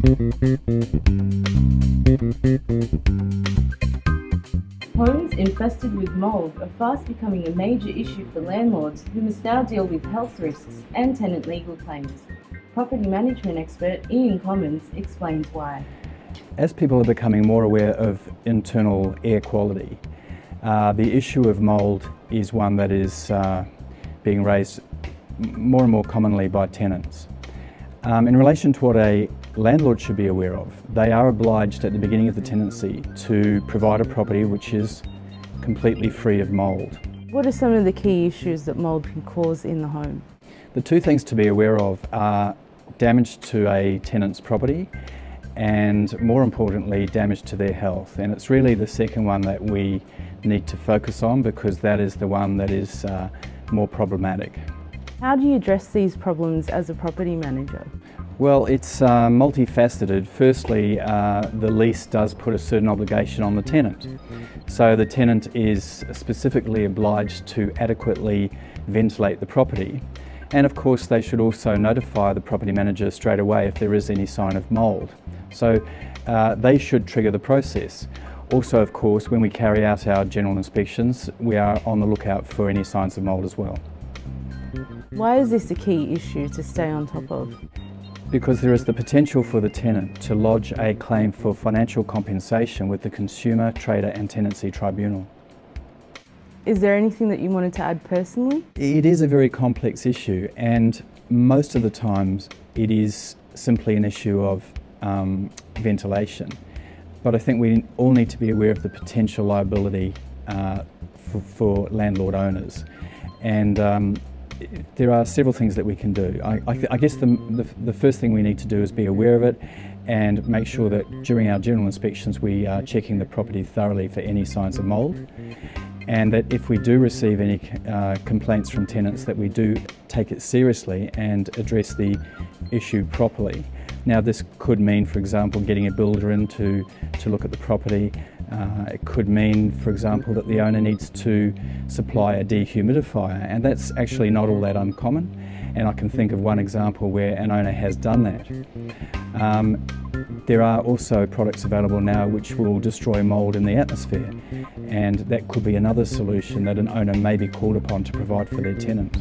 Homes infested with mould are fast becoming a major issue for landlords who must now deal with health risks and tenant legal claims. Property management expert Ian Comyns explains why. As people are becoming more aware of internal air quality, the issue of mould is one that is being raised more and more commonly by tenants. In relation to what a landlord should be aware of, they are obliged at the beginning of the tenancy to provide a property which is completely free of mould. What are some of the key issues that mould can cause in the home? The two things to be aware of are damage to a tenant's property and, more importantly, damage to their health. And it's really the second one that we need to focus on, because that is the one that is more problematic. How do you address these problems as a property manager? Well, it's multifaceted. Firstly, the lease does put a certain obligation on the tenant. So the tenant is specifically obliged to adequately ventilate the property. And of course, they should also notify the property manager straight away if there is any sign of mould. So they should trigger the process. Also, of course, when we carry out our general inspections, we are on the lookout for any signs of mould as well. Why is this a key issue to stay on top of? Because there is the potential for the tenant to lodge a claim for financial compensation with the Consumer, Trader and Tenancy Tribunal. Is there anything that you wanted to add personally? It is a very complex issue, and most of the times it is simply an issue of ventilation. But I think we all need to be aware of the potential liability for landlord owners. And there are several things that we can do. I guess the first thing we need to do is be aware of it and make sure that during our general inspections we are checking the property thoroughly for any signs of mould, and that if we do receive any complaints from tenants, that we do take it seriously and address the issue properly. Now, this could mean, for example, getting a builder in to look at the property. It could mean, for example, that the owner needs to supply a dehumidifier, and that's actually not all that uncommon. And I can think of one example where an owner has done that. There are also products available now which will destroy mould in the atmosphere, and that could be another solution that an owner may be called upon to provide for their tenant.